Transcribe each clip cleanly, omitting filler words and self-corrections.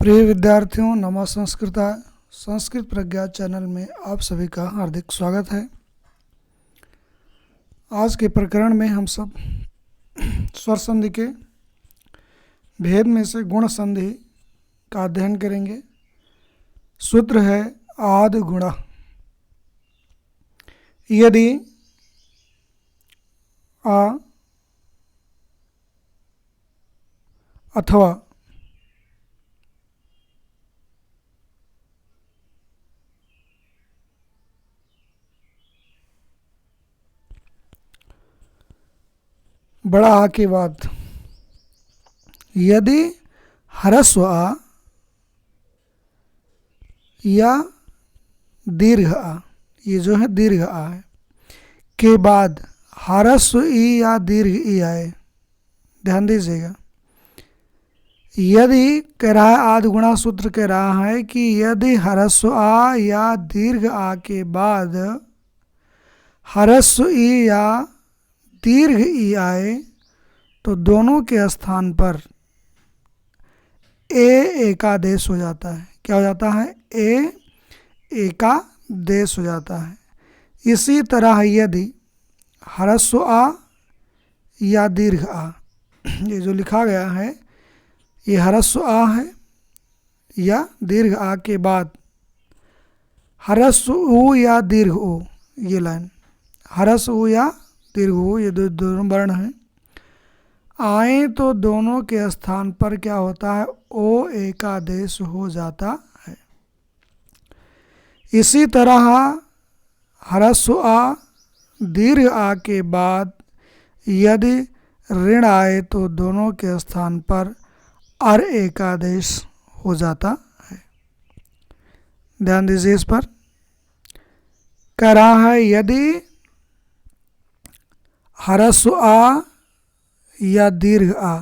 प्रिय विद्यार्थियों, नमः संस्कृता संस्कृत प्रज्ञा चैनल में आप सभी का हार्दिक स्वागत है। आज के प्रकरण में हम सब स्वर संधि के भेद में से गुण संधि का अध्ययन करेंगे। सूत्र है आदि गुणा। यदि आ अथवा बड़ा आ के बाद यदि ह्रस्व आ या दीर्घ आ, ये जो है दीर्घ आ है, के बाद ह्रस्व ई या दीर्घ ई आए, ध्यान दीजिएगा। यदि कह रहा है, आदि गुणा सूत्र कह रहा है कि यदि ह्रस्व आ या दीर्घ आ के बाद ह्रस्व ई या दीर्घ ई आए तो दोनों के स्थान पर ए एकादेश हो जाता है। क्या हो जाता है? ए एकादेश हो जाता है। इसी तरह यदि ह्रस्व आ या दीर्घ आ, ये जो लिखा गया है ये ह्रस्व आ है या दीर्घ आ के बाद ह्रस्व उ या दीर्घ उ, ये लाइन ह्रस्व उ या दीर्घ उ, ये दोनों वर्ण हैं, आए तो दोनों के स्थान पर क्या होता है? ओ एकादेश हो जाता है। इसी तरह ह्रस्व आ दीर्घ आ के बाद यदि ऋण आए तो दोनों के स्थान पर अर एकादेश हो जाता है। ध्यान दीजिए इस पर। कह रहा है यदि ह्रस्व आ या दीर्घ आ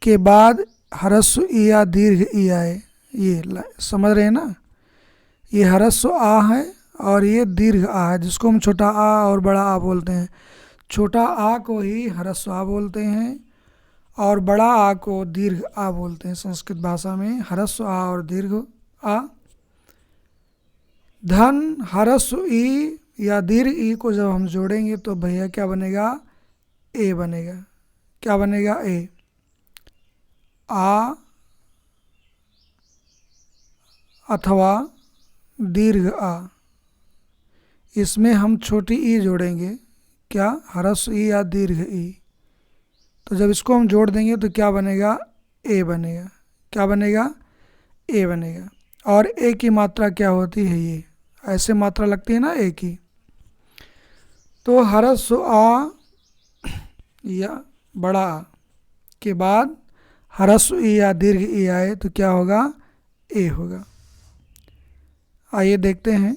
के बाद ह्रस्व ई या दीर्घ ई आए, ये समझ रहे हैं ना? ये ह्रस्व आ है और ये दीर्घ आ है, जिसको हम छोटा आ और बड़ा आ बोलते हैं। छोटा आ को ही ह्रस्व आ बोलते हैं और बड़ा आ को दीर्घ आ बोलते हैं। संस्कृत भाषा में ह्रस्व आ और दीर्घ आ। धन ह्रस्व ई या दीर्घ ई को जब हम जोड़ेंगे तो भैया क्या बनेगा? ए बनेगा। क्या बनेगा? ए। आ अथवा दीर्घ आ, इसमें हम छोटी ई जोड़ेंगे। क्या? ह्रस्व ई या दीर्घ ई। तो जब इसको हम जोड़ देंगे तो क्या बनेगा? ए बनेगा। क्या बनेगा? ए बनेगा। और ए की मात्रा क्या होती है? ये ऐसे मात्रा लगती है ना ए की। तो ह्रस्व आ या बड़ा आ के बाद ह्रस्व ई या दीर्घ ई आए तो क्या होगा? ए होगा। आइए देखते हैं।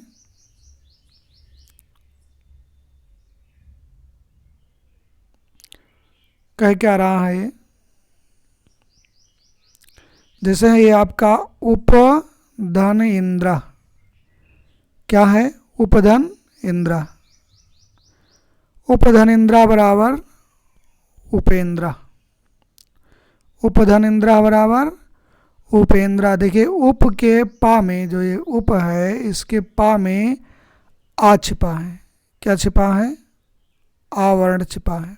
कह क्या रहा है ये? जैसे है ये आपका उपधन इंद्र। क्या है? उपधन इंद्र। उपधन इंद्र बराबर उपेंद्र। उपधन इंद्र बराबर उपेंद्र। देखिए उप के पा में जो ये उप है, इसके पा में आ छिपा है। क्या छिपा है? आ वर्ण छिपा है।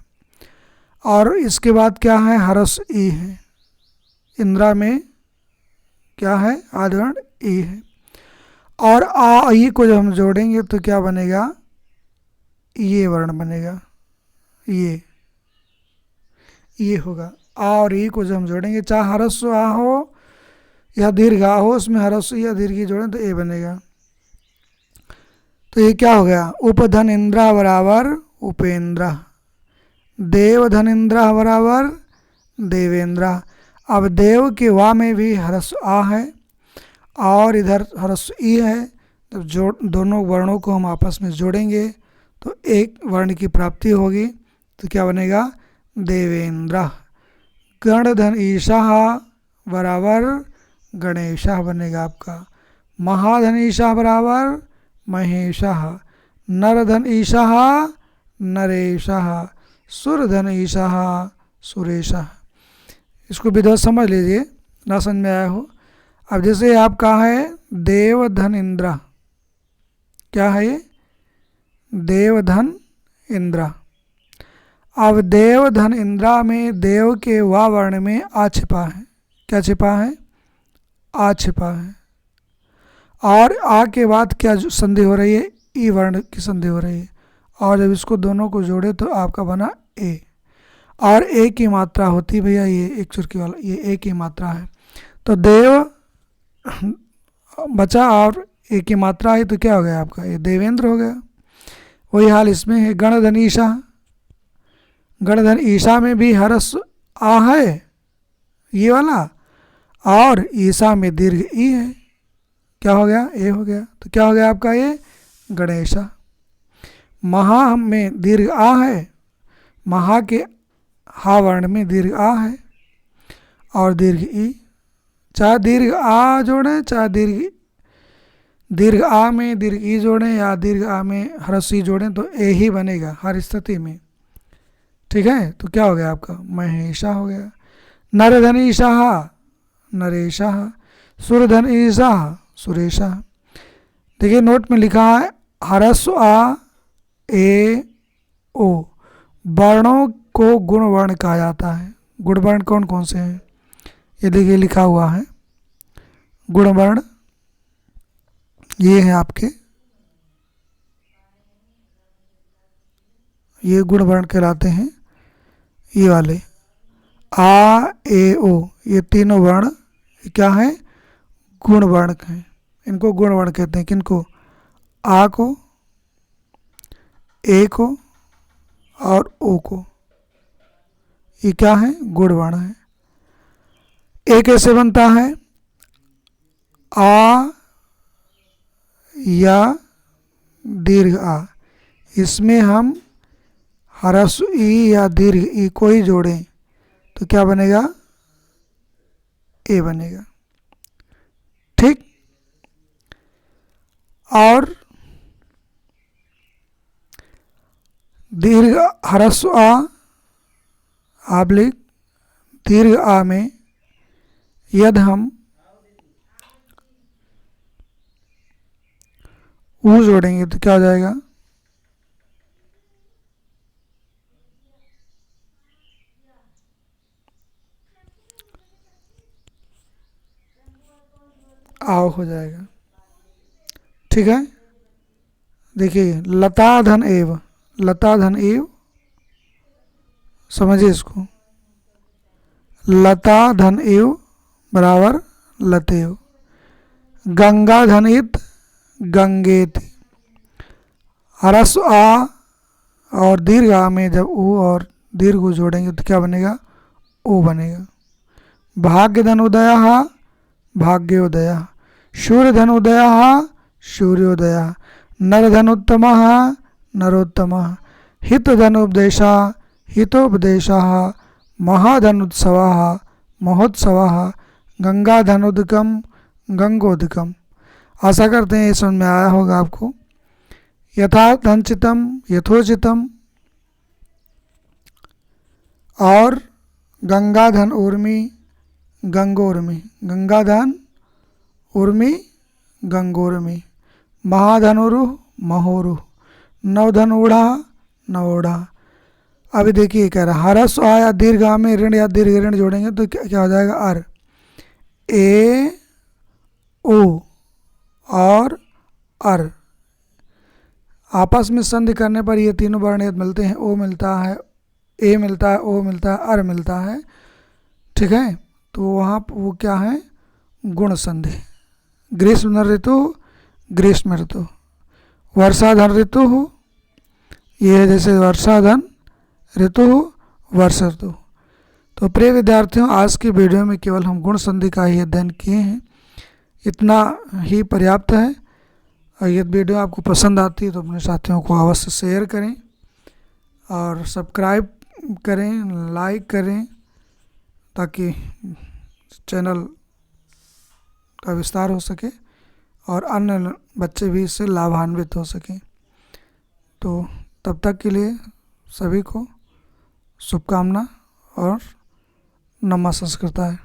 और इसके बाद क्या है? ह्रस्व ई है। इंद्रा में क्या है? आदि वर्ण ई है। और आ ई को जब हम जोड़ेंगे तो क्या बनेगा? ये वर्ण बनेगा। ये होगा। आ और ई को जब हम जोड़ेंगे, चाहे ह्रस्व आ हो या दीर्घ आ हो, उसमें ह्रस्व या दीर्घ जोड़ें तो ए बनेगा। तो ये क्या हो गया? उपधन इंद्र बराबर उपेंद्र। देवधन इंद्र बराबर देवेंद्र। अब देव के वा में भी ह्रस्व आ है और इधर ह्रस्व ई है। जब दोनों वर्णों को हम आपस में जोड़ेंगे तो एक वर्ण की प्राप्ति होगी। तो क्या बनेगा? देवेंद्र। गणधन ईशा बराबर गणेशः बनेगा आपका। महाधन ईशा बराबर महेशः। नरधन ईशा नरेशः। सुरधन ईशः सुरेशः। इसको विधिवत समझ लीजिए, ना समझ में आया हो। अब जैसे आपका है देवधन इंद्र, क्या है ये? देवधन इंद्र। अब देवधन इंद्रा में देव के वा वर्ण में आ छिपा है। क्या छिपा है? आ छिपा है। और आ के बाद क्या संधि हो रही है? ई वर्ण की संधि हो रही है। और जब इसको दोनों को जोड़े तो आपका बना ए। और ए की मात्रा होती है भैया, ये एक चुटकी वाला, ये ए की मात्रा है। तो देव बचा और ए की मात्रा है, तो क्या हो गया आपका? ये देवेंद्र हो गया। वही हाल इसमें है। गणधन ईशा, गणधन ईशा में भी हरस आ है ये वाला, और ईशा में दीर्घ ई है। क्या हो गया? ए हो गया। तो क्या हो गया आपका? ये गणेशा। महा में दीर्घ आ है, महा के हा वर्ण में दीर्घ आ है और दीर्घ ई। चाहे दीर्घ आ जोड़ें, चाहे दीर्घ आ में दीर्घ ई जोड़ें, या दीर्घ आ में ह्रस्व ई जोड़ें, तो ए ही बनेगा हर स्थिति में। ठीक है। तो क्या हो गया आपका? महेशा हो गया। नरधन ईशा, नरेशा। सुरधन ईशा, सुरेशा। देखिए नोट में लिखा है ह्रस्व आ ए ओ वर्णों को गुण वर्ण कहा जाता है। गुण वर्ण कौन कौन से हैं? ये देखिए लिखा हुआ है गुण वर्ण, ये हैं आपके, ये गुण वर्ण कहलाते हैं। ये वाले आ ए ओ, ये तीनों वर्ण क्या हैं? गुण वर्ण हैं। इनको गुण वर्ण कहते हैं। किनको? आ को, ए को और ओ को, ये क्या है? गुण वर्ण है। ए कैसे बनता है? आ या दीर्घ आ, इसमें हम ह्रस्व ई या दीर्घ ई को ही जोड़ें तो क्या बनेगा? ए बनेगा। ठीक। और दीर्घ ह्रस्व आ आब्लिक दीर्घ आ में यदि हम ऊ जोड़ेंगे तो क्या हो जाएगा? आओ हो जाएगा। ठीक है। देखिए लता धन एव, लता धन एव, समझिए इसको। लता धन एव बराबर लतेव। गंगा धन इत गंगेत। ह्रस्व आ और दीर्घ आ में जब ऊ और दीर्घ ऊ जोड़ेंगे तो क्या बनेगा? ओ बनेगा। भाग्य धन उदय भाग्योदय। सूर्य धन उदय सूर्योदय। नर धन उत्तम नरोत्तम। हित धन उपदेश हितोपदेश। महाधन उत्सव महोत्सव। गंगा धन उदकम गंगोदकम। आशा करते हैं ये समझ में आया होगा आपको। यथाधनचितम यथोचितम और गंगाधन उर्मी गंगोर्मी। गंगाधन उर्मी गंगोर्मी। महाधनुरु महोरु। नवधन ऊढ़ा नवोढ़ा। अभी देखिए कह रहा ह्रस्व आ या दीर्घ आ में ऋण या दीर्घ ऋण जोड़ेंगे तो क्या हो जाएगा? अर। ए ओ और अर आपस में संधि करने पर ये तीनों वर्ण यदि मिलते हैं, ओ मिलता है, ए मिलता है, ओ मिलता है, अर मिलता है। ठीक है। तो वहाँ वो क्या है? गुण संधि। ग्रीष्म ऋतु ग्रीष्म ऋतु। वर्षाधन ऋतु हो, ये है जैसे वर्षाधन ऋतु हो वर्षा ऋतु। तो प्रिय विद्यार्थियों, आज की वीडियो में केवल हम गुण संधि का ही अध्ययन किए हैं, इतना ही पर्याप्त है। और यदि वीडियो आपको पसंद आती है तो अपने साथियों को अवश्य शेयर करें और सब्सक्राइब करें, लाइक करें, ताकि चैनल का विस्तार हो सके और अन्य बच्चे भी इससे लाभान्वित हो सकें। तो तब तक के लिए सभी को शुभकामना और नमः संस्कृताय।